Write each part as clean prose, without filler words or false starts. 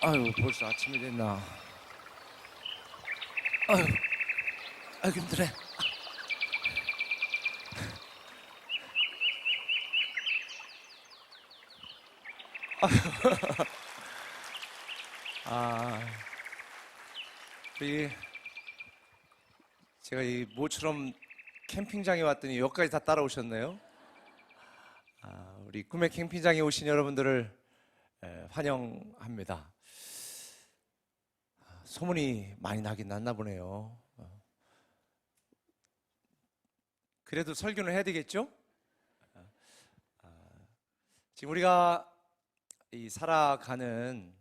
아유, 벌써 아침이 됐나? 아유, 아유 힘드네. 아, 우리 제가 이 모처럼 캠핑장에 왔더니 여기까지 다 따라오셨네요. 우리 꿈의 캠핑장에 오신 여러분들을 환영합니다. 소문이 많이 나긴 났나 보네요. 그래도 설교는 해야 되겠죠? 지금 우리가 이 살아가는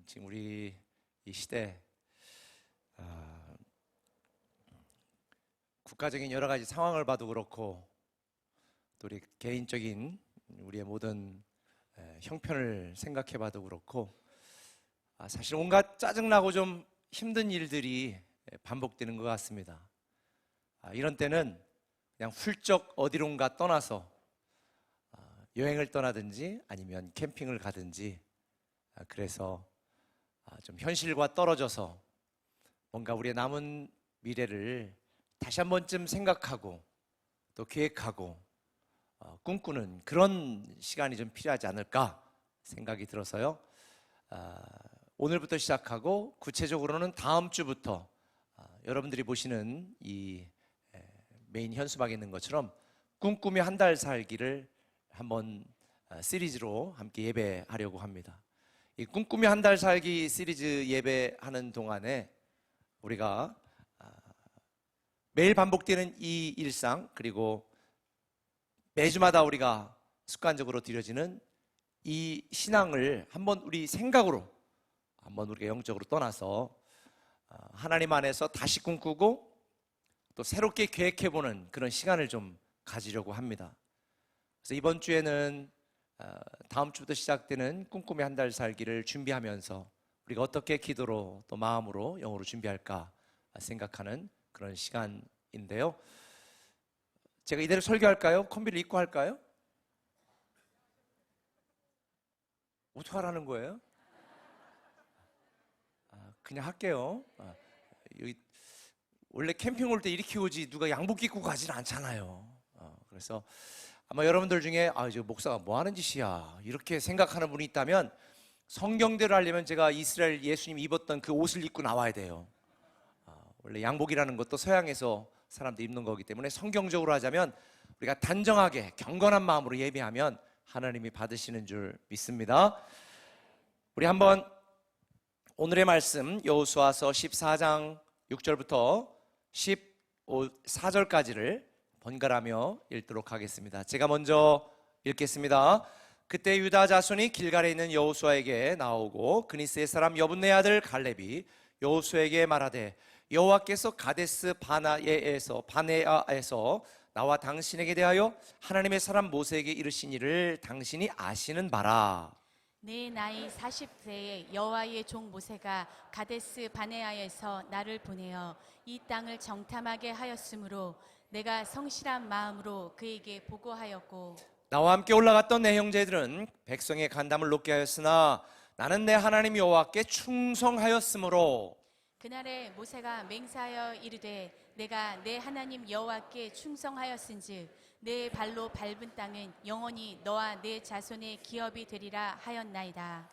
지금 우리 이 시대, 국가적인 여러 가지 상황을 봐도 그렇고 또 우리 개인적인 우리의 모든 형편을 생각해 봐도 그렇고 사실 온갖 짜증나고 좀 힘든 일들이 반복되는 것 같습니다. 이런 때는 그냥 훌쩍 어디론가 떠나서 여행을 떠나든지 아니면 캠핑을 가든지 그래서 좀 현실과 떨어져서 뭔가 우리의 남은 미래를 다시 한 번쯤 생각하고 또 계획하고 꿈꾸는 그런 시간이 좀 필요하지 않을까 생각이 들어서요. 오늘부터 시작하고 구체적으로는 다음 주부터 여러분들이 보시는 이 메인 현수막에 있는 것처럼 꿈꾸며 한 달 살기를 한번 시리즈로 함께 예배하려고 합니다. 이 꿈꾸며 한 달 살기 시리즈 예배하는 동안에 우리가 매일 반복되는 이 일상 그리고 매주마다 우리가 습관적으로 드려지는 이 신앙을 한번 우리 생각으로 한번 우리가 영적으로 떠나서 하나님 안에서 다시 꿈꾸고 또 새롭게 계획해보는 그런 시간을 좀 가지려고 합니다. 그래서 이번 주에는 다음 주부터 시작되는 꿈꾸며 한 달 살기를 준비하면서 우리가 어떻게 기도로 또 마음으로 영으로 준비할까 생각하는 그런 시간인데요. 제가 이대로 설교할까요? 컴비를 입고 할까요? 어떻게 하라는 거예요? 그냥 할게요. 여기 원래 캠핑 올 때 이렇게 오지 누가 양복 입고 가지는 않잖아요. 그래서 아마 여러분들 중에 저 목사가 뭐 하는 짓이야 이렇게 생각하는 분이 있다면 성경대로 하려면 제가 이스라엘 예수님이 입었던 그 옷을 입고 나와야 돼요. 원래 양복이라는 것도 서양에서 사람들이 입는 거기 때문에 성경적으로 하자면 우리가 단정하게 경건한 마음으로 예배하면 하나님이 받으시는 줄 믿습니다. 우리 한번 오늘의 말씀 여호수아서 14장 6절부터 14절까지를 번갈아며 읽도록 하겠습니다. 제가 먼저 읽겠습니다. 그때 유다 자손이 길갈에 있는 여호수아에게 나오고 그니스의 사람 여분네 아들 갈렙이 여호수아에게 말하되 여호와께서 가데스 바네아에서 나와 당신에게 대하여 하나님의 사람 모세에게 이르신 일을 당신이 아시는 바라. 내 나이 40세에 여호와의 종 모세가 가데스 바네아에서 나를 보내어 이 땅을 정탐하게 하였으므로 내가 성실한 마음으로 그에게 보고하였고 나와 함께 올라갔던 내 형제들은 백성의 간담을 높게 하였으나 나는 내 하나님 여호와께 충성하였으므로 그날에 모세가 맹세하여 이르되 내가 내 하나님 여호와께 충성하였은즉 내 발로 밟은 땅은 영원히 너와 내 자손의 기업이 되리라 하였나이다.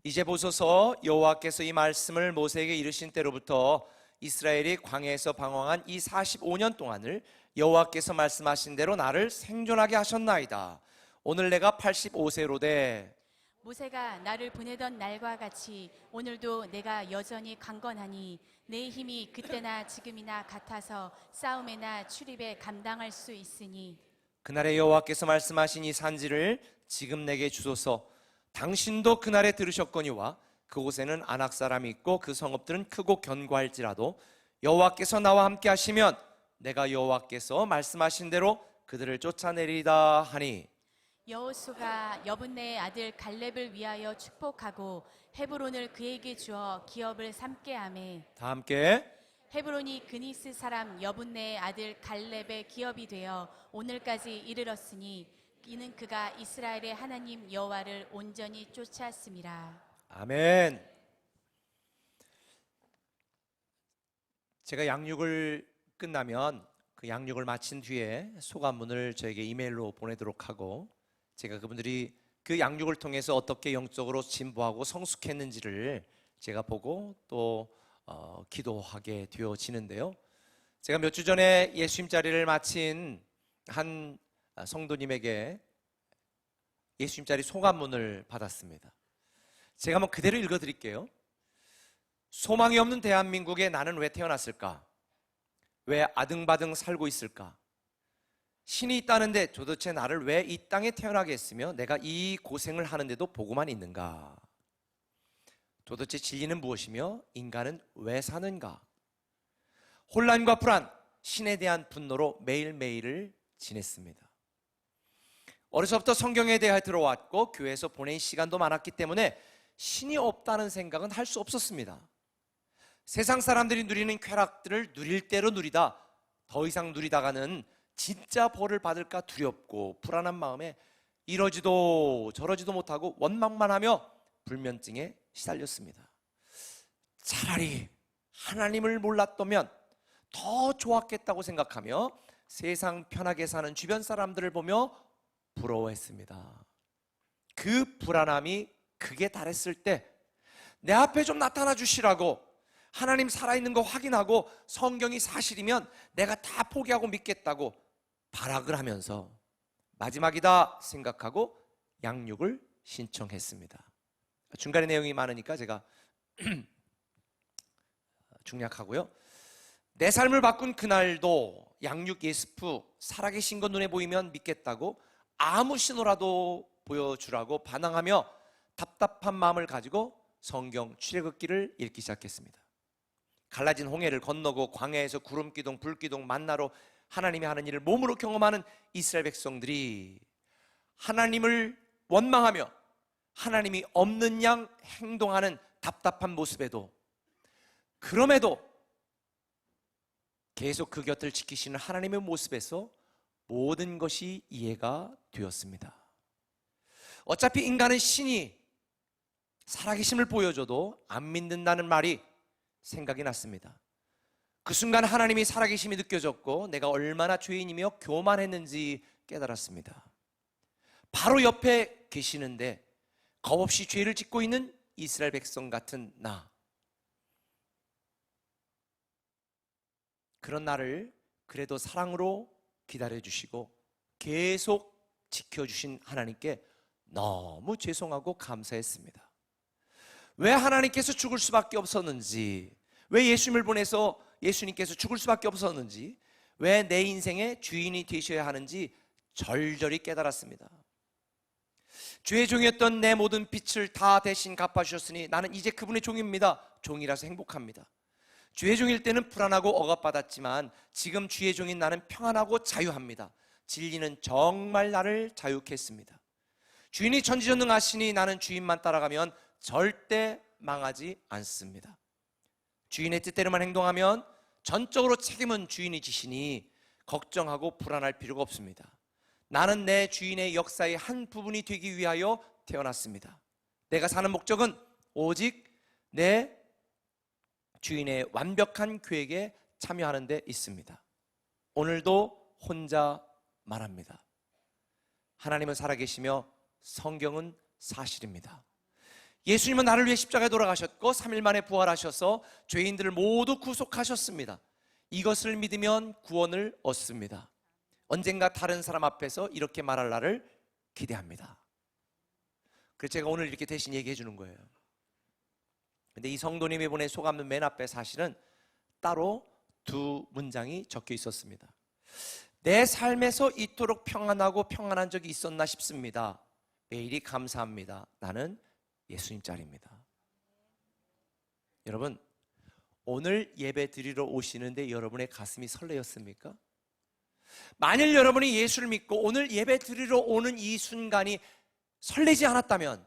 이제 보소서 여호와께서 이 말씀을 모세에게 이르신 때로부터 이스라엘이 광야에서 방황한 이 45년 동안을 여호와께서 말씀하신 대로 나를 생존하게 하셨나이다. 오늘 내가 85세로 돼 모세가 나를 보내던 날과 같이 오늘도 내가 여전히 강건하니 내 힘이 그때나 지금이나 같아서 싸움에나 출입에 감당할 수 있으니 그날에 여호와께서 말씀하신 이 산지를 지금 내게 주소서. 당신도 그날에 들으셨거니와 그곳에는 아낙 사람이 있고 그 성읍들은 크고 견고할지라도 여호와께서 나와 함께 하시면 내가 여호와께서 말씀하신 대로 그들을 쫓아내리다 하니 여호수가 여분네의 아들 갈렙을 위하여 축복하고 헤브론을 그에게 주어 기업을 삼게 하매 다 함께 헤브론이 그니스 사람 여분네의 아들 갈렙의 기업이 되어 오늘까지 이르렀으니 이는 그가 이스라엘의 하나님 여호와를 온전히 쫓았음이라. 아멘. 제가 양육을 끝나면 그 양육을 마친 뒤에 소감문을 저에게 이메일로 보내도록 하고, 제가 그분들이 그 양육을 통해서 어떻게 영적으로 진보하고 성숙했는지를 제가 보고 또 기도하게 되어지는데요. 제가 몇 주 전에 예수님 자리를 마친 한 성도님에게 예수님 자리 소감문을 받았습니다. 제가 한번 그대로 읽어드릴게요. 소망이 없는 대한민국에 나는 왜 태어났을까? 왜 아등바등 살고 있을까? 신이 있다는데 도대체 나를 왜 이 땅에 태어나게 했으며 내가 이 고생을 하는데도 보고만 있는가? 도대체 진리는 무엇이며 인간은 왜 사는가? 혼란과 불안, 신에 대한 분노로 매일매일을 지냈습니다. 어려서부터 성경에 대해 들어왔고 교회에서 보낸 시간도 많았기 때문에 신이 없다는 생각은 할 수 없었습니다. 세상 사람들이 누리는 쾌락들을 누릴 대로 누리다 더 이상 누리다가는 진짜 벌을 받을까 두렵고 불안한 마음에 이러지도 저러지도 못하고 원망만 하며 불면증에 시달렸습니다. 차라리 하나님을 몰랐다면 더 좋았겠다고 생각하며 세상 편하게 사는 주변 사람들을 보며 부러워했습니다. 그 불안함이 극에 달했을 때 내 앞에 좀 나타나 주시라고, 하나님 살아있는 거 확인하고 성경이 사실이면 내가 다 포기하고 믿겠다고 발악을 하면서 마지막이다 생각하고 양육을 신청했습니다. 중간에 내용이 많으니까 제가 중략하고요. 내 삶을 바꾼 그날도 양육 예스프 살아계신 것 눈에 보이면 믿겠다고 아무 신호라도 보여주라고 반항하며 답답한 마음을 가지고 성경 출애굽기를 읽기 시작했습니다. 갈라진 홍해를 건너고 광야에서 구름기둥 불기둥 만나로 하나님이 하는 일을 몸으로 경험하는 이스라엘 백성들이 하나님을 원망하며 하나님이 없는 양 행동하는 답답한 모습에도, 그럼에도 계속 그 곁을 지키시는 하나님의 모습에서 모든 것이 이해가 되었습니다. 어차피 인간은 신이 살아계심을 보여줘도 안 믿는다는 말이 생각이 났습니다. 그 순간 하나님이 살아계심이 느껴졌고 내가 얼마나 죄인이며 교만했는지 깨달았습니다. 바로 옆에 계시는데 겁없이 죄를 짓고 있는 이스라엘 백성 같은 나, 그런 나를 그래도 사랑으로 기다려주시고 계속 지켜주신 하나님께 너무 죄송하고 감사했습니다. 왜 하나님께서 죽을 수밖에 없었는지, 왜 예수님을 보내서 예수님께서 죽을 수밖에 없었는지, 왜 내 인생의 주인이 되셔야 하는지 절절히 깨달았습니다. 주의 종이었던 내 모든 빚을 다 대신 갚아주셨으니 나는 이제 그분의 종입니다. 종이라서 행복합니다. 주의 종일 때는 불안하고 억압받았지만 지금 주의 종인 나는 평안하고 자유합니다. 진리는 정말 나를 자유케 했습니다. 주인이 천지전능하시니 나는 주인만 따라가면 절대 망하지 않습니다. 주인의 뜻대로만 행동하면 전적으로 책임은 주인이 지시니 걱정하고 불안할 필요가 없습니다. 나는 내 주인의 역사의 한 부분이 되기 위하여 태어났습니다. 내가 사는 목적은 오직 내 주인의 완벽한 계획에 참여하는 데 있습니다. 오늘도 혼자 말합니다. 하나님은 살아계시며 성경은 사실입니다. 예수님은 나를 위해 십자가에 돌아가셨고 3일 만에 부활하셔서 죄인들을 모두 구속하셨습니다. 이것을 믿으면 구원을 얻습니다. 언젠가 다른 사람 앞에서 이렇게 말할 날을 기대합니다. 그래서 제가 오늘 이렇게 대신 얘기해 주는 거예요. 근데 이 성도님이 보낸 소감문 맨 앞에 사실은 따로 두 문장이 적혀 있었습니다. 내 삶에서 이토록 평안하고 평안한 적이 있었나 싶습니다. 매일이 감사합니다. 나는 예수님 짤입니다. 여러분, 오늘 예배 드리러 오시는데 여러분의 가슴이 설레었습니까? 만일 여러분이 예수를 믿고 오늘 예배 드리러 오는 이 순간이 설레지 않았다면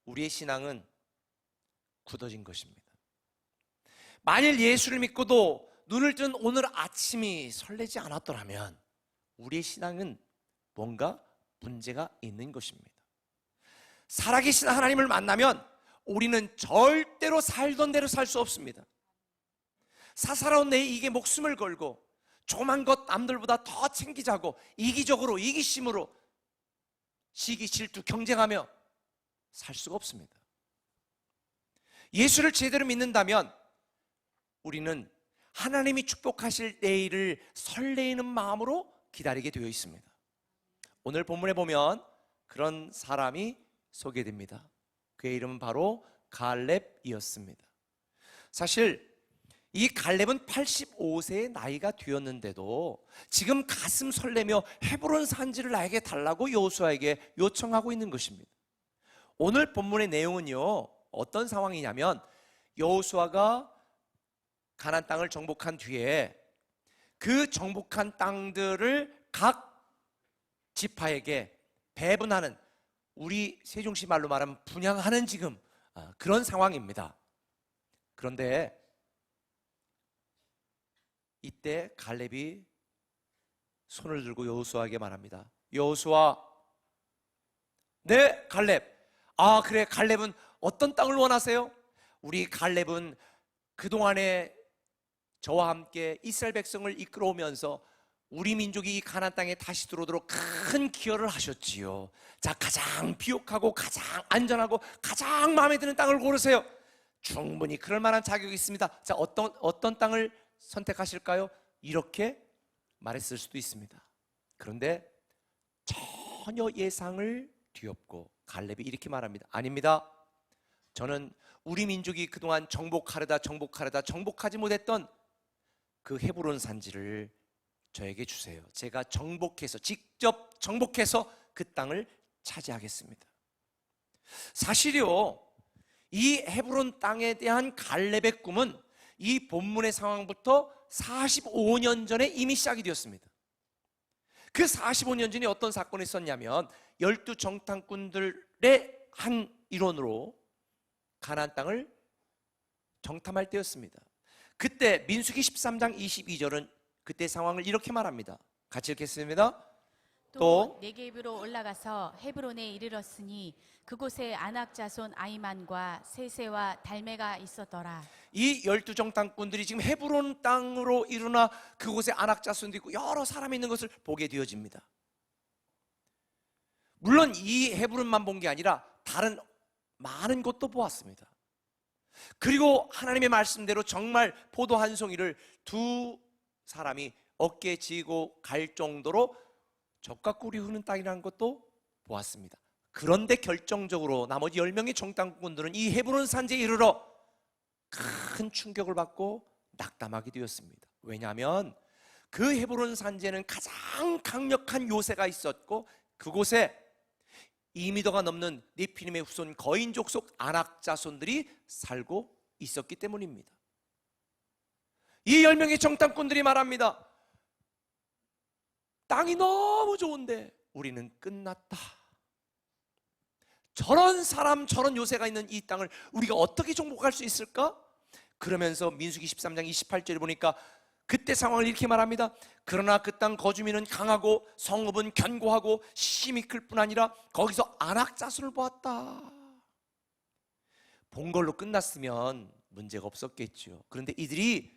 우리의 신앙은 굳어진 것입니다. 만일 예수를 믿고도 눈을 뜬 오늘 아침이 설레지 않았더라면 우리의 신앙은 뭔가 문제가 있는 것입니다. 살아계신 하나님을 만나면 우리는 절대로 살던 대로 살 수 없습니다. 사사로운 내 이익에 목숨을 걸고 조그만 것 남들보다 더 챙기자고 이기적으로 이기심으로 시기 질투 경쟁하며 살 수가 없습니다. 예수를 제대로 믿는다면 우리는 하나님이 축복하실 내일을 설레이는 마음으로 기다리게 되어 있습니다. 오늘 본문에 보면 그런 사람이 소개됩니다. 그의 이름은 바로 갈렙이었습니다. 사실 이 갈렙은 85세의 나이가 되었는데도 지금 가슴 설레며 헤브론 산지를 나에게 달라고 여호수아에게 요청하고 있는 것입니다. 오늘 본문의 내용은요, 어떤 상황이냐면 여호수아가 가나안 땅을 정복한 뒤에 그 정복한 땅들을 각 지파에게 배분하는, 우리 세종시 말로 말하면 분양하는 지금 그런 상황입니다. 그런데 이때 갈렙이 손을 들고 여호수아에게 말합니다. 여호수아, 네 갈렙. 아 그래, 갈렙은 어떤 땅을 원하세요? 우리 갈렙은 그동안에 저와 함께 이스라엘 백성을 이끌어오면서 우리 민족이 이 가나안 땅에 다시 들어오도록 큰 기여를 하셨지요. 자, 가장 비옥하고 가장 안전하고 가장 마음에 드는 땅을 고르세요. 충분히 그럴 만한 자격이 있습니다. 자, 어떤 땅을 선택하실까요? 이렇게 말했을 수도 있습니다. 그런데 전혀 예상을 뒤엎고 갈렙이 이렇게 말합니다. 아닙니다. 저는 우리 민족이 그동안 정복하지 못했던 그 헤브론 산지를 저에게 주세요. 제가 직접 정복해서 그 땅을 차지하겠습니다. 사실요, 이 헤브론 땅에 대한 갈렙의 꿈은 이 본문의 상황부터 45년 전에 이미 시작이 되었습니다. 그 45년 전에 어떤 사건이 있었냐면 12정탐꾼들의 한 일원으로 가나안 땅을 정탐할 때였습니다. 그때 민수기 13장 22절은 그때 상황을 이렇게 말합니다. 같이 읽겠습니다. 또 네겝으로 올라가서 헤브론에 이르렀으니 그곳에 아낙 자손 아이만과 세세와 달메가 있었더라. 이 12정탐꾼들이 지금 헤브론 땅으로 이르나 그곳에 아낙 자손도 있고 여러 사람이 있는 것을 보게 되어집니다. 물론 이 헤브론만 본 게 아니라 다른 많은 곳도 보았습니다. 그리고 하나님의 말씀대로 정말 포도 한 송이를 두 사람이 어깨에 지고 갈 정도로 젖과 꿀이 흐르는 땅이라는 것도 보았습니다. 그런데 결정적으로 나머지 10명의 정탐꾼들은 이 헤브론 산지에 이르러 큰 충격을 받고 낙담하게 되었습니다. 왜냐하면 그 헤브론 산지에는 가장 강력한 요새가 있었고 그곳에 2미터가 넘는 네피림의 후손 거인 족속 아낙 자손들이 살고 있었기 때문입니다. 이 10명의 정탐꾼들이 말합니다. 땅이 너무 좋은데 우리는 끝났다. 저런 사람, 저런 요새가 있는 이 땅을 우리가 어떻게 정복할 수 있을까? 그러면서 민수기 13장 28절에 보니까 그때 상황을 이렇게 말합니다. 그러나 그 땅 거주민은 강하고 성읍은 견고하고 심이 클 뿐 아니라 거기서 아낙 자손을 보았다. 본 걸로 끝났으면 문제가 없었겠죠. 그런데 이들이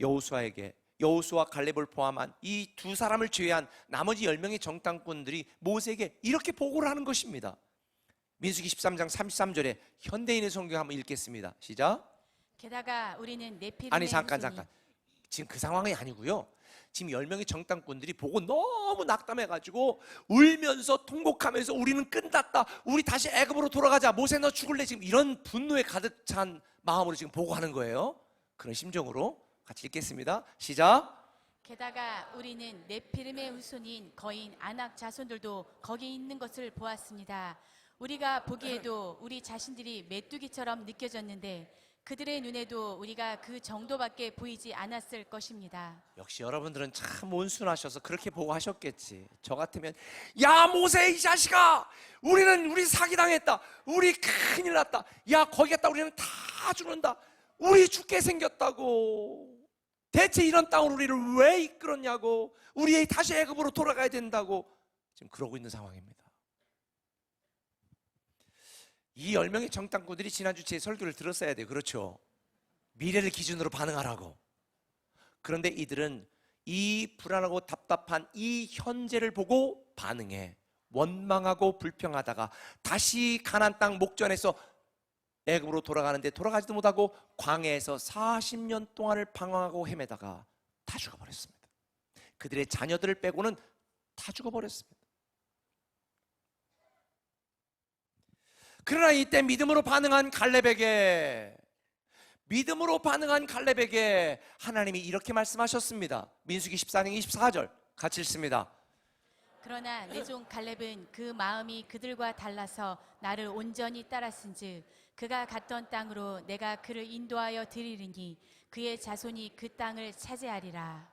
여호수아 갈렙을 포함한 이 두 사람을 제외한 나머지 10명의 정탐꾼들이 모세에게 이렇게 보고를 하는 것입니다. 민수기 13장 33절에 현대인의 성경 한번 읽겠습니다. 시작. 게다가 우리는 네피림의 아니 잠깐 지금 그 상황이 아니고요. 지금 10명의 정탐꾼들이 보고 너무 낙담해가지고 울면서 통곡하면서 우리는 끝났다, 우리 다시 애굽으로 돌아가자, 모세 너 죽을래, 지금 이런 분노에 가득 찬 마음으로 지금 보고하는 거예요. 그런 심정으로 같이 읽겠습니다. 시작. 게다가 우리는 네피림의 후손인 거인 아낙 자손들도 거기 있는 것을 보았습니다. 우리가 보기에도 우리 자신들이 메뚜기처럼 느껴졌는데 그들의 눈에도 우리가 그 정도밖에 보이지 않았을 것입니다. 역시 여러분들은 참 온순하셔서 그렇게 보고 하셨겠지. 저 같으면 야 모세 이 자식아, 우리 사기당했다, 우리 큰일 났다, 야 거기 갔다 우리는 다 죽는다, 우리 죽게 생겼다고, 대체 이런 땅으로 우리를 왜 이끌었냐고, 우리 다시 애굽으로 돌아가야 된다고 지금 그러고 있는 상황입니다. 이 10명의 정탐꾼들이 지난주 제 설교를 들었어야 돼요. 그렇죠? 미래를 기준으로 반응하라고. 그런데 이들은 이 불안하고 답답한 이 현재를 보고 반응해 원망하고 불평하다가 다시 가나안 땅 목전에서 애굽으로 돌아가는데 돌아가지도 못하고 광야에서 40년 동안을 방황하고 헤매다가 다 죽어버렸습니다. 그들의 자녀들을 빼고는 다 죽어버렸습니다. 그러나 이때 믿음으로 반응한 갈렙에게 하나님이 이렇게 말씀하셨습니다. 민수기 14장 24절 같이 읽습니다. 그러나 내 종 갈렙은 그 마음이 그들과 달라서 나를 온전히 따랐은즉 그가 갔던 땅으로 내가 그를 인도하여 드리리니 그의 자손이 그 땅을 차지하리라.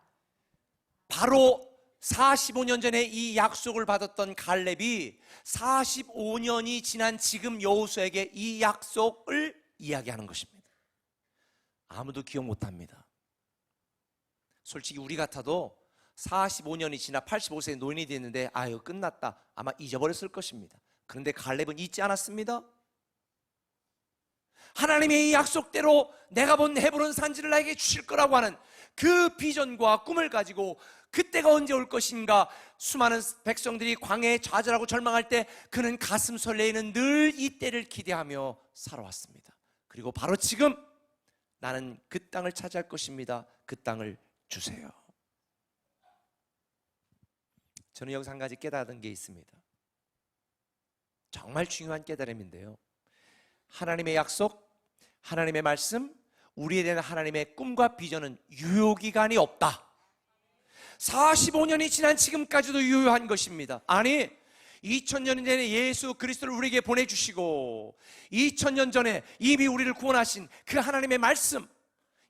바로 45년 전에 이 약속을 받았던 갈렙이 45년이 지난 지금 여호수아에게 이 약속을 이야기하는 것입니다. 아무도 기억 못합니다. 솔직히 우리 같아도 45년이 지나 85세의 노인이 됐는데 아유 끝났다 아마 잊어버렸을 것입니다. 그런데 갈렙은 잊지 않았습니다. 하나님의 이 약속대로 내가 본 헤브론 산지를 나에게 주실 거라고 하는 그 비전과 꿈을 가지고 그때가 언제 올 것인가, 수많은 백성들이 광야에 좌절하고 절망할 때 그는 가슴 설레이는 늘 이때를 기대하며 살아왔습니다. 그리고 바로 지금 나는 그 땅을 차지할 것입니다. 그 땅을 주세요. 저는 여기서 한 가지 깨달은 게 있습니다. 정말 중요한 깨달음인데요, 하나님의 약속, 하나님의 말씀, 우리에 대한 하나님의 꿈과 비전은 유효기간이 없다. 45년이 지난 지금까지도 유효한 것입니다. 아니 2000년 전에 예수 그리스도를 우리에게 보내주시고 2000년 전에 이미 우리를 구원하신 그 하나님의 말씀,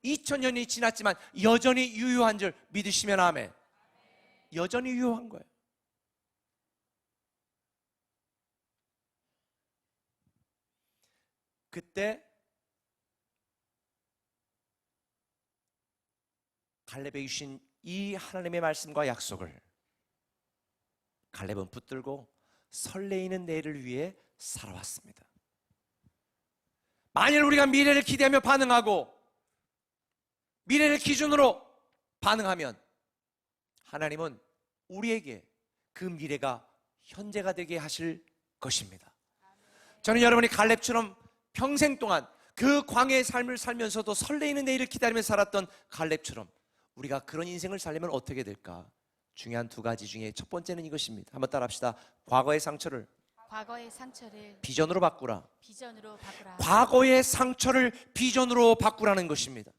2000년이 지났지만 여전히 유효한 줄 믿으시면 아멘. 여전히 유효한 거예요. 그때 갈렙에게 주신 이 하나님의 말씀과 약속을 갈렙은 붙들고 설레이는 내일을 위해 살아왔습니다. 만일 우리가 미래를 기대하며 반응하고 미래를 기준으로 반응하면 하나님은 우리에게 그 미래가 현재가 되게 하실 것입니다. 저는 여러분이 갈렙처럼 평생 동안 그 광야의 삶을 살면서도 설레이는 내일을 기다리며 살았던 갈렙처럼 우리가 그런 인생을 살려면 어떻게 될까? 중요한 두 가지 중에 첫 번째는 이것입니다. 한번 따라합시다. 과거의 상처를 비전으로 바꾸라. 과거의 상처를 비전으로 바꾸라는 것입니다.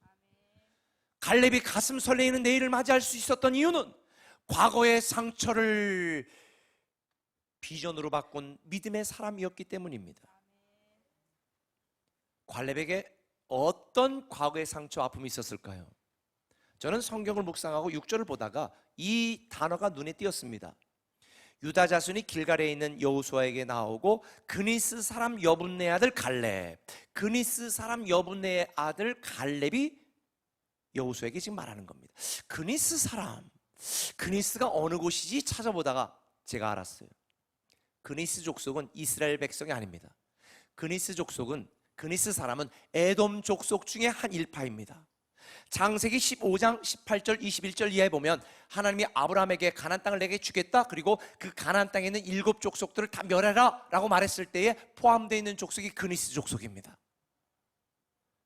갈렙이 가슴 설레이는 내일을 맞이할 수 있었던 이유는 과거의 상처를 비전으로 바꾼 믿음의 사람이었기 때문입니다. 갈렙에게 어떤 과거의 상처, 아픔이 있었을까요? 저는 성경을 묵상하고 6절을 보다가 이 단어가 눈에 띄었습니다. 유다 자손이 길갈에 있는 여호수아에게 나오고 그니스 사람 여분네 아들 갈렙, 그니스 사람 여분네 아들 갈렙이 여호수아에게 지금 말하는 겁니다. 그니스 사람, 그니스가 어느 곳이지 찾아보다가 제가 알았어요. 그니스 족속은 이스라엘 백성이 아닙니다. 그니스 사람은 에돔 족속 중에 한 일파입니다. 창세기 15장 18절 21절 이하에 보면 하나님이 아브라함에게 가나안 땅을 내게 주겠다, 그리고 그 가나안 땅에 있는 7 족속들을 다 멸해라 라고 말했을 때에 포함되어 있는 족속이 그니스 족속입니다.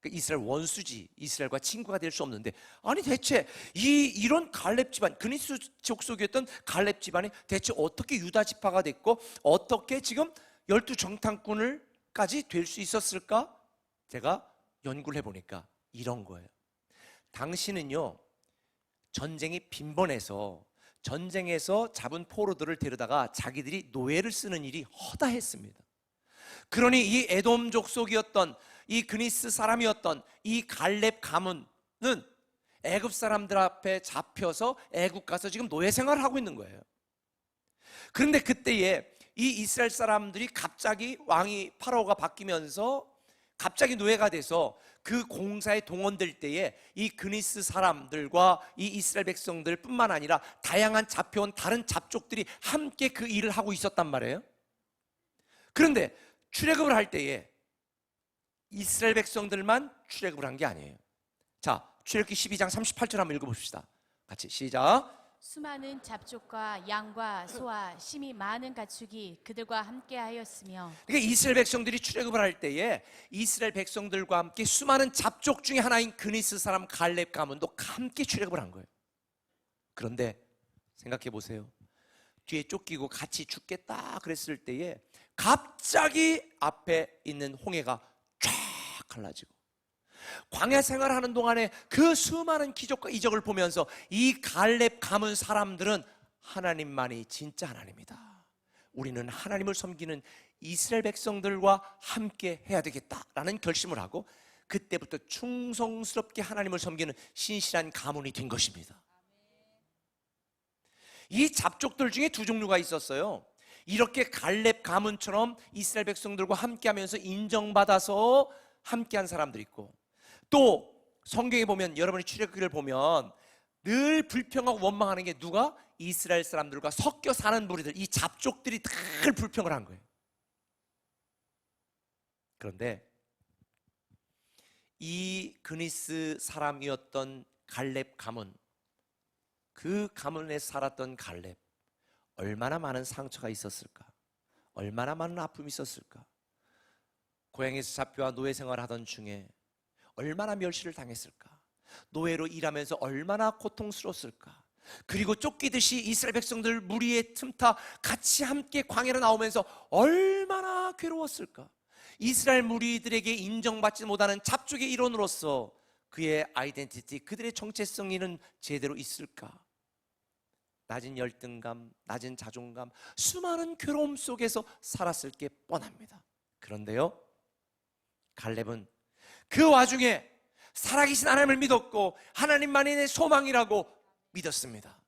이스라엘 원수지, 이스라엘과 친구가 될 수 없는데, 아니 대체 이런 갈렙 집안, 그니스 족속이었던 갈렙 집안이 대체 어떻게 유다 지파가 됐고 어떻게 지금 12정탐꾼을까지 될 수 있었을까? 제가 연구를 해보니까 이런 거예요. 당시는요, 전쟁이 빈번해서 전쟁에서 잡은 포로들을 데려다가 자기들이 노예를 쓰는 일이 허다했습니다. 그러니 이 에돔 족속이었던 이 그니스 사람이었던 이 갈렙 가문은 애굽 사람들 앞에 잡혀서 애굽 가서 지금 노예 생활을 하고 있는 거예요. 그런데 그때에 이 이스라엘 사람들이 갑자기 왕이 파라오가 바뀌면서 갑자기 노예가 돼서 그 공사에 동원될 때에 이 그니스 사람들과 이 이스라엘 백성들 뿐만 아니라 다양한 잡혀온 다른 잡족들이 함께 그 일을 하고 있었단 말이에요. 그런데 출애굽을 할 때에 이스라엘 백성들만 출애굽을 한 게 아니에요. 자, 출애굽기 12장 38절 한번 읽어봅시다. 같이 시작. 수많은 잡족과 양과 소와 심이 많은 가축이 그들과 함께하였으며. 그러니까 이스라엘 백성들이 출애굽을 할 때에 이스라엘 백성들과 함께 수많은 잡족 중에 하나인 그니스 사람 갈렙 가문도 함께 출애굽을 한 거예요. 그런데 생각해 보세요. 뒤에 쫓기고 같이 죽겠다 그랬을 때에 갑자기 앞에 있는 홍해가 쫙 갈라지고, 광야 생활하는 동안에 그 수많은 기적과 이적을 보면서 이 갈렙 가문 사람들은 하나님만이 진짜 하나님이다, 우리는 하나님을 섬기는 이스라엘 백성들과 함께 해야 되겠다라는 결심을 하고, 그때부터 충성스럽게 하나님을 섬기는 신실한 가문이 된 것입니다. 이 잡족들 중에 두 종류가 있었어요. 이렇게 갈렙 가문처럼 이스라엘 백성들과 함께하면서 인정받아서 함께한 사람들이 있고, 또 성경에 보면, 여러분이 출애굽기를 보면 늘 불평하고 원망하는 게 누가? 이스라엘 사람들과 섞여 사는 무리들, 이 잡족들이 늘 불평을 한 거예요. 그런데 이 그니스 사람이었던 갈렙 가문, 그 가문에 살았던 갈렙, 얼마나 많은 상처가 있었을까? 얼마나 많은 아픔이 있었을까? 고향에서 잡혀와 노예 생활하던 중에 얼마나 멸시를 당했을까? 노예로 일하면서 얼마나 고통스러웠을까? 그리고 쫓기듯이 이스라엘 백성들 무리에 틈타 같이 함께 광야로 나오면서 얼마나 괴로웠을까? 이스라엘 무리들에게 인정받지 못하는 잡족의 일원으로서 그의 아이덴티티, 그들의 정체성에는 제대로 있을까? 낮은 열등감, 낮은 자존감, 수많은 괴로움 속에서 살았을 게 뻔합니다. 그런데요, 갈렙은 그 와중에 살아계신 하나님을 믿었고 하나님만이 내 소망이라고 믿었습니다.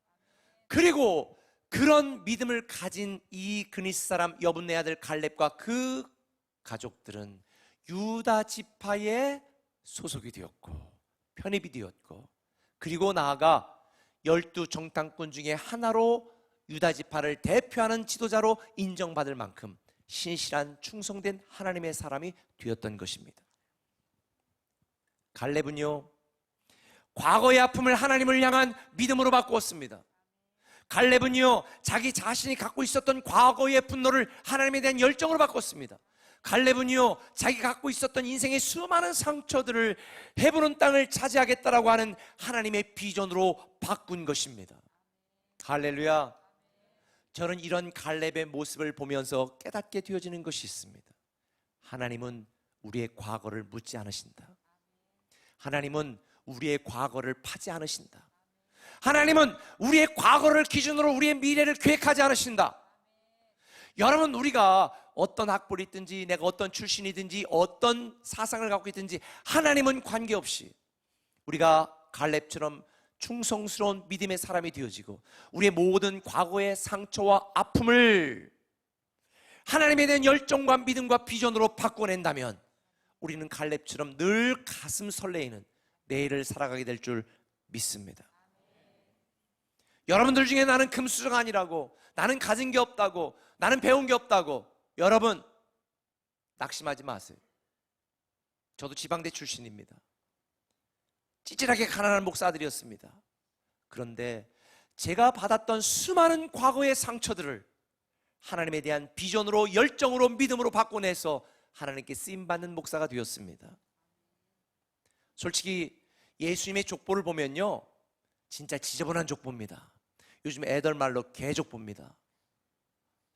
그리고 그런 믿음을 가진 이 그니스 사람 여분네 아들 갈렙과 그 가족들은 유다 지파의 소속이 되었고 편입이 되었고, 그리고 나아가 12 정탐꾼 중에 하나로 유다 지파를 대표하는 지도자로 인정받을 만큼 신실한 충성된 하나님의 사람이 되었던 것입니다. 갈렙은요, 과거의 아픔을 하나님을 향한 믿음으로 바꾸었습니다. 갈렙은요, 자기 자신이 갖고 있었던 과거의 분노를 하나님에 대한 열정으로 바꿨습니다. 갈렙은요, 자기가 갖고 있었던 인생의 수많은 상처들을 헤브론 땅을 차지하겠다라고 하는 하나님의 비전으로 바꾼 것입니다. 할렐루야. 저는 이런 갈렙의 모습을 보면서 깨닫게 되어지는 것이 있습니다. 하나님은 우리의 과거를 묻지 않으신다. 하나님은 우리의 과거를 파지 않으신다. 하나님은 우리의 과거를 기준으로 우리의 미래를 계획하지 않으신다. 여러분, 우리가 어떤 학벌이 있든지 내가 어떤 출신이든지 어떤 사상을 갖고 있든지 하나님은 관계없이 우리가 갈렙처럼 충성스러운 믿음의 사람이 되어지고 우리의 모든 과거의 상처와 아픔을 하나님에 대한 열정과 믿음과 비전으로 바꿔낸다면 우리는 갈렙처럼 늘 가슴 설레이는 내일을 살아가게 될 줄 믿습니다. 여러분들 중에 나는 금수저가 아니라고, 나는 가진 게 없다고, 나는 배운 게 없다고, 여러분 낙심하지 마세요. 저도 지방대 출신입니다. 찌질하게 가난한 목사들이었습니다. 그런데 제가 받았던 수많은 과거의 상처들을 하나님에 대한 비전으로, 열정으로, 믿음으로 바꿔내서 하나님께 쓰임받는 목사가 되었습니다. 솔직히 예수님의 족보를 보면요, 진짜 지저분한 족보입니다. 요즘 애들 말로 개족보입니다.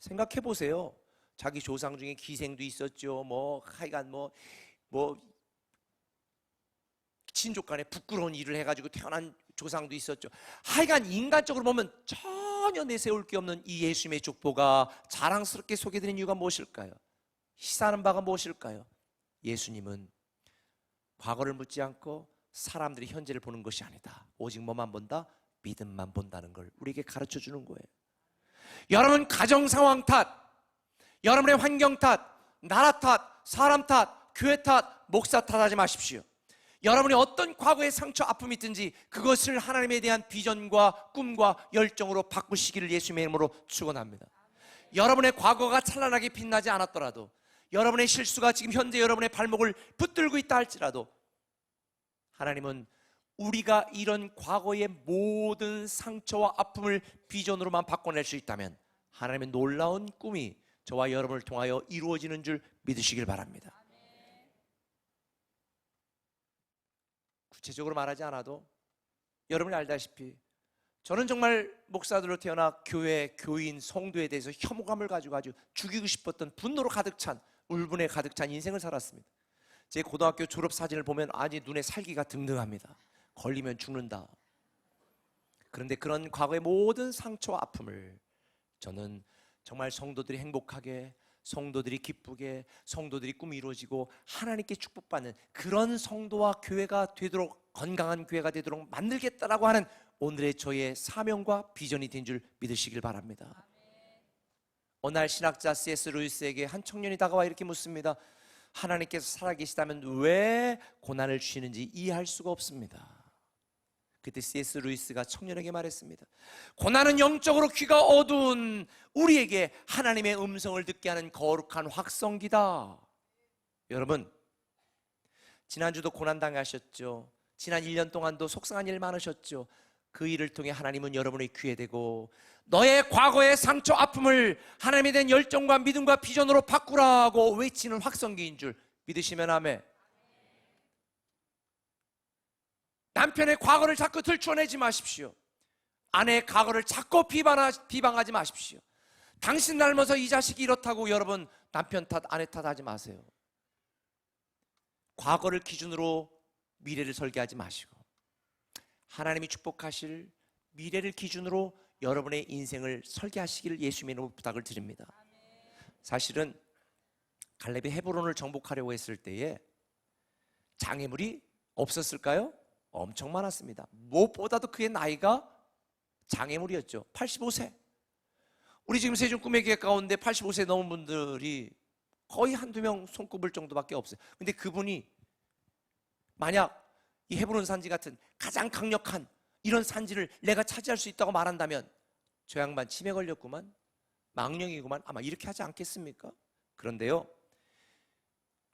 생각해 보세요. 자기 조상 중에 기생도 있었죠. 하여간 친족 간에 부끄러운 일을 해가지고 태어난 조상도 있었죠. 하여간 인간적으로 보면 전혀 내세울 게 없는 이 예수님의 족보가 자랑스럽게 소개되는 이유가 무엇일까요? 시사하는 바가 무엇일까요? 예수님은 과거를 묻지 않고 사람들이 현재를 보는 것이 아니다. 오직 뭐만 본다? 믿음만 본다는 걸 우리에게 가르쳐 주는 거예요. 여러분, 가정 상황 탓, 여러분의 환경 탓, 나라 탓, 사람 탓, 교회 탓, 목사 탓하지 마십시오. 여러분이 어떤 과거의 상처, 아픔이 있든지 그것을 하나님에 대한 비전과 꿈과 열정으로 바꾸시기를 예수님의 이름으로 축원합니다. 여러분의 과거가 찬란하게 빛나지 않았더라도, 여러분의 실수가 지금 현재 여러분의 발목을 붙들고 있다 할지라도 하나님은 우리가 이런 과거의 모든 상처와 아픔을 비전으로만 바꿔낼 수 있다면 하나님의 놀라운 꿈이 저와 여러분을 통하여 이루어지는 줄 믿으시길 바랍니다. 구체적으로 말하지 않아도 여러분이 알다시피 저는 정말 목사들로 태어나 교회, 교인, 성도에 대해서 혐오감을 가지고 아주 죽이고 싶었던 분노로 가득 찬, 울분에 가득 찬 인생을 살았습니다. 제 고등학교 졸업 사진을 보면 아니 눈에 살기가 등등합니다. 걸리면 죽는다. 그런데 그런 과거의 모든 상처와 아픔을 저는 정말 성도들이 행복하게, 성도들이 기쁘게, 성도들이 꿈이 이루어지고 하나님께 축복받는 그런 성도와 교회가 되도록, 건강한 교회가 되도록 만들겠다라고 하는 오늘의 저의 사명과 비전이 된 줄 믿으시길 바랍니다. 어느 날 신학자 C.S. 루이스에게 한 청년이 다가와 이렇게 묻습니다. 하나님께서 살아계시다면 왜 고난을 주시는지 이해할 수가 없습니다. 그때 C.S. 루이스가 청년에게 말했습니다. 고난은 영적으로 귀가 어두운 우리에게 하나님의 음성을 듣게 하는 거룩한 확성기다. 여러분, 지난주도 고난 당하셨죠. 지난 1년 동안도 속상한 일 많으셨죠. 그 일을 통해 하나님은 여러분의 귀에 대고 너의 과거의 상처 아픔을 하나님에 대한 열정과 믿음과 비전으로 바꾸라고 외치는 확성기인 줄 믿으시면 아멘. 남편의 과거를 자꾸 들춰내지 마십시오. 아내의 과거를 자꾸 비방하지 마십시오. 당신 닮아서 이 자식이 이렇다고 여러분 남편 탓, 아내 탓하지 마세요. 과거를 기준으로 미래를 설계하지 마시고 하나님이 축복하실 미래를 기준으로 여러분의 인생을 설계하시기를 예수님의 이름으로 부탁을 드립니다. 사실은 갈렙이 헤브론을 정복하려고 했을 때에 장애물이 없었을까요? 엄청 많았습니다. 무엇보다도 그의 나이가 장애물이었죠. 85세. 우리 지금 세종 꿈의 기획 가운데 85세 넘은 분들이 거의 한두 명 손꼽을 정도밖에 없어요. 근데 그분이 만약 이 헤브론 산지 같은 가장 강력한 이런 산지를 내가 차지할 수 있다고 말한다면 저 양반 치매 걸렸구만, 망령이구만, 아마 이렇게 하지 않겠습니까? 그런데요,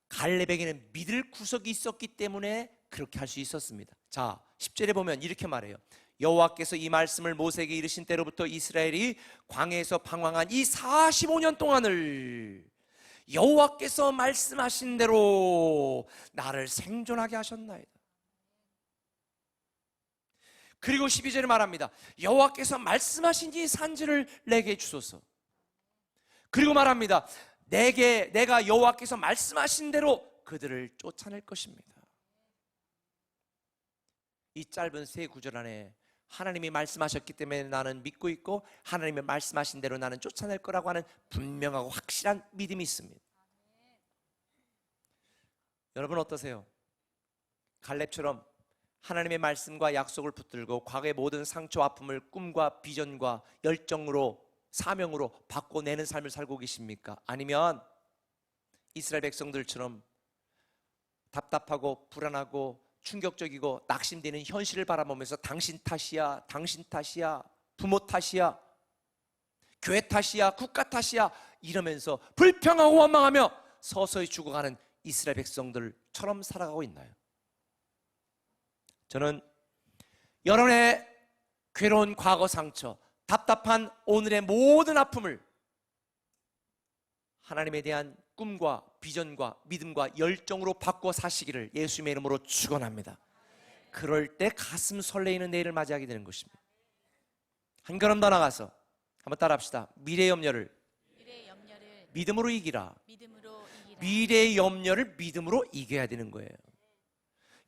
갈렙에게는 믿을 구석이 있었기 때문에 그렇게 할 수 있었습니다. 자, 10절에 보면 이렇게 말해요. 여호와께서 이 말씀을 모세에게 이르신 때로부터 이스라엘이 광야에서 방황한 이 45년 동안을 여호와께서 말씀하신 대로 나를 생존하게 하셨나이다. 그리고 12절에 말합니다. 여호와께서 말씀하신 이 산지를 내게 주소서. 그리고 말합니다. 내가 여호와께서 말씀하신 대로 그들을 쫓아낼 것입니다. 이 짧은 세 구절 안에 하나님이 말씀하셨기 때문에 나는 믿고 있고 하나님이 말씀하신 대로 나는 쫓아낼 거라고 하는 분명하고 확실한 믿음이 있습니다. 여러분 어떠세요? 갈렙처럼 하나님의 말씀과 약속을 붙들고 과거의 모든 상처, 아픔을 꿈과 비전과 열정으로, 사명으로 바꿔내는 삶을 살고 계십니까? 아니면 이스라엘 백성들처럼 답답하고 불안하고 충격적이고 낙심되는 현실을 바라보면서 당신 탓이야, 당신 탓이야, 부모 탓이야, 교회 탓이야, 국가 탓이야 이러면서 불평하고 원망하며 서서히 죽어가는 이스라엘 백성들처럼 살아가고 있나요? 저는 여러분의 괴로운 과거 상처, 답답한 오늘의 모든 아픔을 하나님에 대한 꿈과 비전과 믿음과 열정으로 바꿔 사시기를 예수님의 이름으로 축원합니다. 그럴 때 가슴 설레이는 내일을 맞이하게 되는 것입니다. 한 걸음 더 나가서 한번 따라합시다. 미래의 염려를 믿음으로 이기라. 미래의 염려를 믿음으로 이겨야 되는 거예요.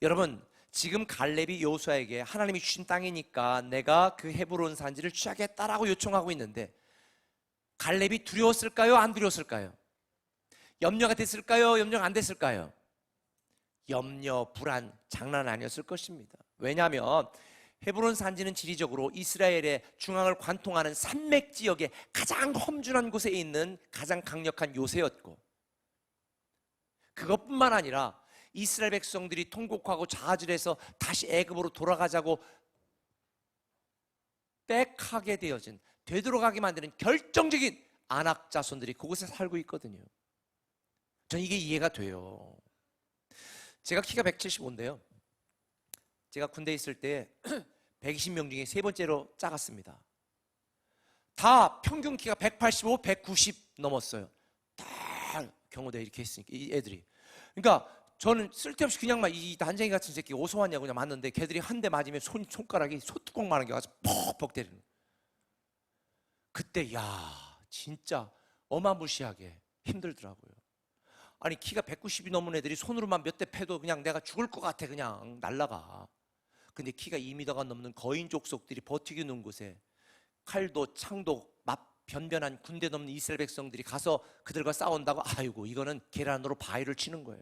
여러분, 지금 갈렙이 여호수아에게 하나님이 주신 땅이니까 내가 그 헤브론 산지를 취하겠다라고 요청하고 있는데 갈렙이 두려웠을까요? 안 두려웠을까요? 염려가 됐을까요? 염려가 안 됐을까요? 염려, 불안, 장난 아니었을 것입니다. 왜냐하면 헤브론 산지는 지리적으로 이스라엘의 중앙을 관통하는 산맥 지역의 가장 험준한 곳에 있는 가장 강력한 요새였고, 그것뿐만 아니라 이스라엘 백성들이 통곡하고 자아질해서 다시 애굽으로 돌아가자고 빽하게 되어진, 되돌아가게 만드는 결정적인 안악 자손들이 그곳에 살고 있거든요. 전 이게 이해가 돼요. 제가 키가 175인데요 제가 군대에 있을 때 120명 중에 세 번째로 작았습니다. 다 평균 키가 185, 190 넘었어요. 다 경호대 이렇게 했으니까 이 애들이. 그러니까 저는 쓸데없이 그냥 막 이 난쟁이 같은 새끼 어디서 왔냐고 그냥 맞는데 걔들이 한 대 맞으면 손가락이 소뚜껑만한 게 와서 퍽퍽 때리는 거예요. 그때 야 진짜 어마무시하게 힘들더라고요. 아니 키가 190이 넘은 애들이 손으로만 몇 대 패도 그냥 내가 죽을 것 같아. 그냥 날라가. 근데 키가 2m가 넘는 거인 족속들이 버티기 있는 곳에 칼도 창도 변변한 군대 넘는 이스라엘 백성들이 가서 그들과 싸운다고, 아이고 이거는 계란으로 바위를 치는 거예요.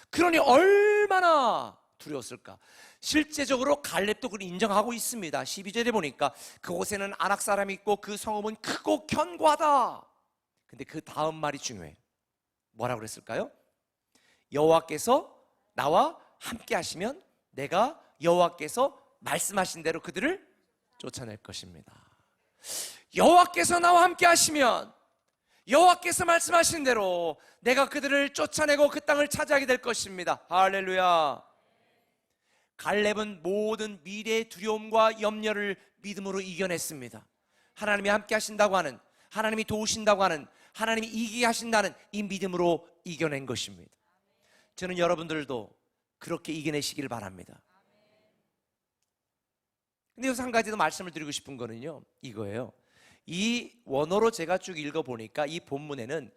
그러니 얼마나 두려웠을까. 실제적으로 갈렙도 그걸 인정하고 있습니다. 12절에 보니까 그곳에는 아낙 사람이 있고 그 성읍은 크고 견고하다. 근데 그 다음 말이 중요해요. 뭐라고 그랬을까요? 여호와께서 나와 함께 하시면 내가 여호와께서 말씀하신 대로 그들을 쫓아낼 것입니다. 여호와께서 나와 함께 하시면, 여호와께서 말씀하신 대로 내가 그들을 쫓아내고 그 땅을 차지하게 될 것입니다. 할렐루야. 갈렙은 모든 미래의 두려움과 염려를 믿음으로 이겨냈습니다. 하나님이 함께 하신다고 하는, 하나님이 도우신다고 하는, 하나님이 이기게 하신다는 이 믿음으로 이겨낸 것입니다. 저는 여러분들도 그렇게 이겨내시길 바랍니다. 근데 여기서 한 가지 더 말씀을 드리고 싶은 거는요, 이거예요. 이 원어로 제가 쭉 읽어보니까 이 본문에는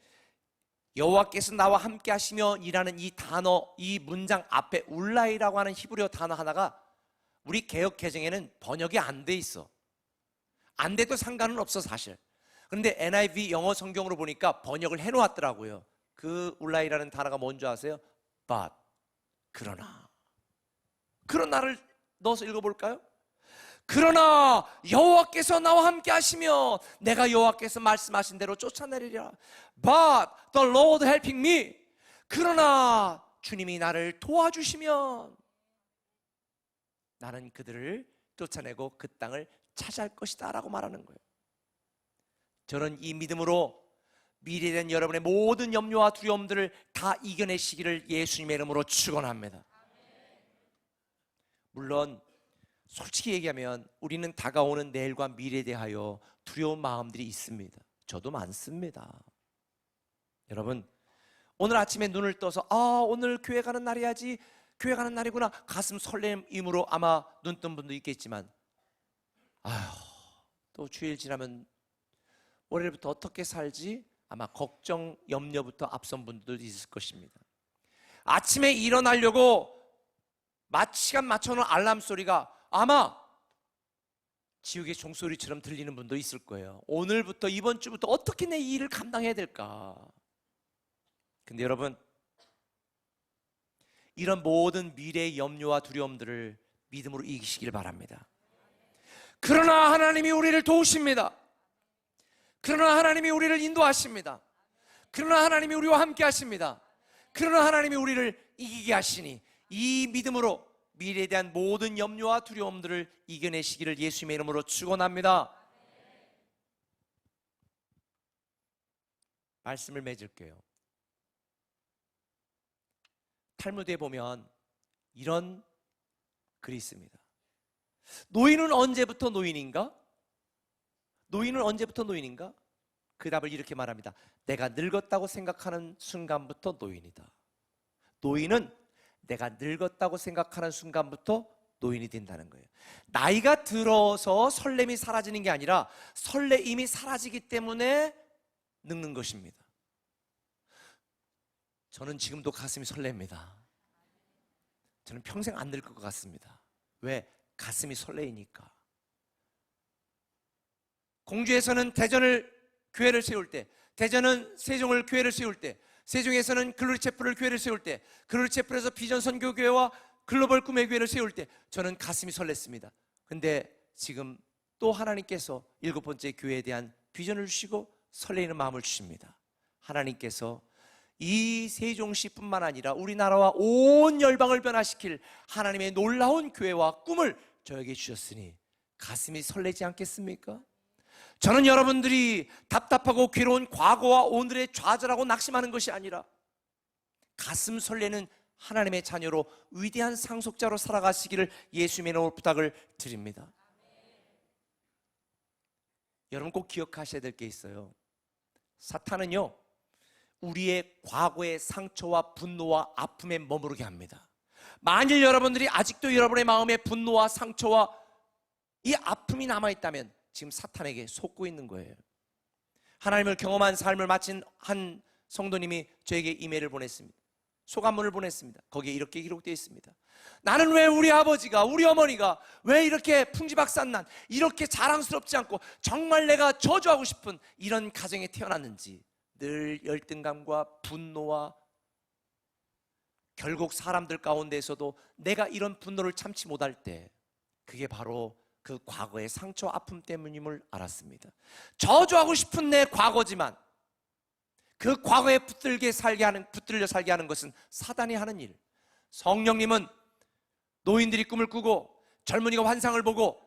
여호와께서 나와 함께 하시며 이라는 이 단어, 이 문장 앞에 울라이라고 하는 히브리어 단어 하나가 우리 개역 개정에는 번역이 안 돼 있어. 안 돼도 상관은 없어 사실. 그런데 NIV 영어 성경으로 보니까 번역을 해놓았더라고요. 그 울라이라는 단어가 뭔지 아세요? But, 그러나를 넣어서 읽어볼까요? 그러나 여호와께서 나와 함께 하시며 내가 여호와께서 말씀하신 대로 쫓아내리라. But the Lord helping me. 그러나 주님이 나를 도와주시면 나는 그들을 쫓아내고 그 땅을 차지할 것이다 라고 말하는 거예요. 저는 이 믿음으로 미래에 대한 여러분의 모든 염려와 두려움들을 다 이겨내시기를 예수님의 이름으로 축원합니다. 물론 솔직히 얘기하면 우리는 다가오는 내일과 미래에 대하여 두려운 마음들이 있습니다. 저도 많습니다. 여러분, 오늘 아침에 눈을 떠서 오늘 교회 가는 날이야지, 교회 가는 날이구나, 가슴 설렘임으로 아마 눈 뜬 분도 있겠지만, 또 주일 지나면 월요일부터 어떻게 살지? 아마 걱정, 염려부터 앞선 분들도 있을 것입니다. 아침에 일어나려고 시간 맞춰놓은 알람 소리가 아마 지옥의 종소리처럼 들리는 분도 있을 거예요. 오늘부터, 이번 주부터 어떻게 내 이 일을 감당해야 될까? 근데 여러분, 이런 모든 미래의 염려와 두려움들을 믿음으로 이기시길 바랍니다. 그러나 하나님이 우리를 도우십니다. 그러나 하나님이 우리를 인도하십니다. 그러나 하나님이 우리와 함께 하십니다. 그러나 하나님이 우리를 이기게 하시니 이 믿음으로 미래에 대한 모든 염려와 두려움들을 이겨내시기를 예수님의 이름으로 축원합니다. 말씀을 맺을게요. 탈무드에 보면 이런 글이 있습니다. 노인은 언제부터 노인인가? 노인은 언제부터 노인인가? 그 답을 이렇게 말합니다. 내가 늙었다고 생각하는 순간부터 노인이다. 노인은 내가 늙었다고 생각하는 순간부터 노인이 된다는 거예요. 나이가 들어서 설렘이 사라지는 게 아니라 설레임이 사라지기 때문에 늙는 것입니다. 저는 지금도 가슴이 설렙니다. 저는 평생 안 늙을 것 같습니다. 왜? 가슴이 설레이니까. 공주에서는 대전을 교회를 세울 때, 대전은 세종을 교회를 세울 때, 세종에서는 글로리 채플을 교회를 세울 때, 글로리 채플에서 비전 선교 교회와 글로벌 꿈의 교회를 세울 때 저는 가슴이 설렜습니다. 근데 지금 또 하나님께서 7번째 교회에 대한 비전을 주시고 설레이는 마음을 주십니다. 하나님께서 이 세종시뿐만 아니라 우리나라와 온 열방을 변화시킬 하나님의 놀라운 교회와 꿈을 저에게 주셨으니 가슴이 설레지 않겠습니까? 저는 여러분들이 답답하고 괴로운 과거와 오늘의 좌절하고 낙심하는 것이 아니라 가슴 설레는 하나님의 자녀로 위대한 상속자로 살아가시기를 예수님의 이름으로 부탁을 드립니다. 여러분 꼭 기억하셔야 될 게 있어요. 사탄은요, 우리의 과거의 상처와 분노와 아픔에 머무르게 합니다. 만일 여러분들이 아직도 여러분의 마음에 분노와 상처와 이 아픔이 남아있다면 지금 사탄에게 속고 있는 거예요. 하나님을 경험한 삶을 마친 한 성도님이 저에게 이메일을 보냈습니다. 소감문을 보냈습니다. 거기에 이렇게 기록되어 있습니다. 나는 왜 우리 아버지가, 우리 어머니가 왜 이렇게 풍지박산난, 이렇게 자랑스럽지 않고 정말 내가 저주하고 싶은 이런 가정에 태어났는지 늘 열등감과 분노와 결국 사람들 가운데에서도 내가 이런 분노를 참지 못할 때 그게 바로 그 과거의 상처 아픔 때문임을 알았습니다. 저주하고 싶은 내 과거지만 그 과거에 붙들려 살게 하는 것은 사단이 하는 일. 성령님은 노인들이 꿈을 꾸고 젊은이가 환상을 보고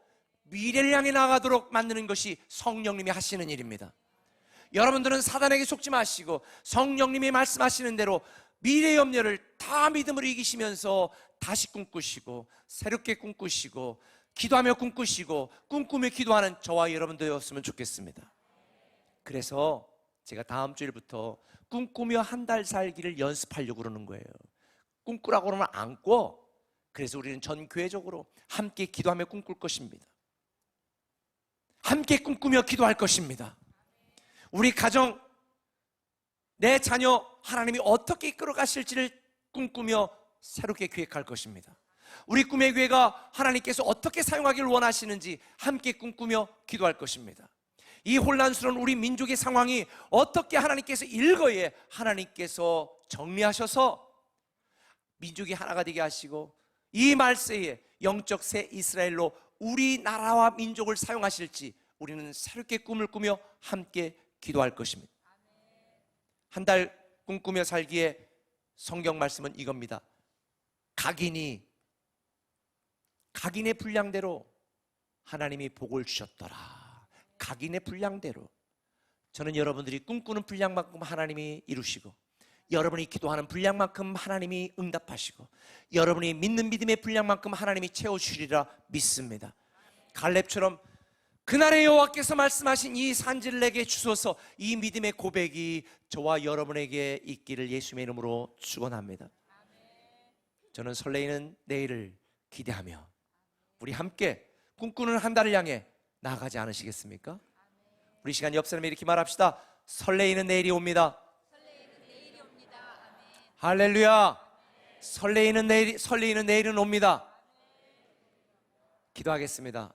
미래를 향해 나아가도록 만드는 것이 성령님이 하시는 일입니다. 여러분들은 사단에게 속지 마시고 성령님이 말씀하시는 대로 미래의 염려를 다 믿음으로 이기시면서 다시 꿈꾸시고 새롭게 꿈꾸시고 기도하며 꿈꾸시고 꿈꾸며 기도하는 저와 여러분들이었으면 좋겠습니다. 그래서 제가 다음 주일부터 꿈꾸며 한 달 살기를 연습하려고 그러는 거예요. 꿈꾸라고 그러면 안 꿔. 그래서 우리는 전 교회적으로 함께 기도하며 꿈꿀 것입니다. 함께 꿈꾸며 기도할 것입니다. 우리 가정, 내 자녀 하나님이 어떻게 이끌어 가실지를 꿈꾸며 새롭게 기획할 것입니다. 우리 꿈의 교회가 하나님께서 어떻게 사용하기를 원하시는지 함께 꿈꾸며 기도할 것입니다. 이 혼란스러운 우리 민족의 상황이 어떻게 하나님께서 일거에 하나님께서 정리하셔서 민족이 하나가 되게 하시고 이 말세에 영적 새 이스라엘로 우리나라와 민족을 사용하실지 우리는 새롭게 꿈을 꾸며 함께 기도할 것입니다. 한 달 꿈꾸며 살기에 성경 말씀은 이겁니다. 각인의 분량대로 하나님이 복을 주셨더라. 각인의 분량대로. 저는 여러분들이 꿈꾸는 분량만큼 하나님이 이루시고 여러분이 기도하는 분량만큼 하나님이 응답하시고 여러분이 믿는 믿음의 분량만큼 하나님이 채워주시리라 믿습니다. 갈렙처럼 그날의 여호와께서 말씀하신 이 산지를 내게 주소서, 이 믿음의 고백이 저와 여러분에게 있기를 예수님의 이름으로 축원합니다. 저는 설레이는 내일을 기대하며 우리 함께 꿈꾸는 한 달을 향해 나아가지 않으시겠습니까? 우리 시간 옆 사람에 이렇게 말합시다. 설레이는 내일이 옵니다. 할렐루야. 설레이는 내일은 옵니다. 기도하겠습니다.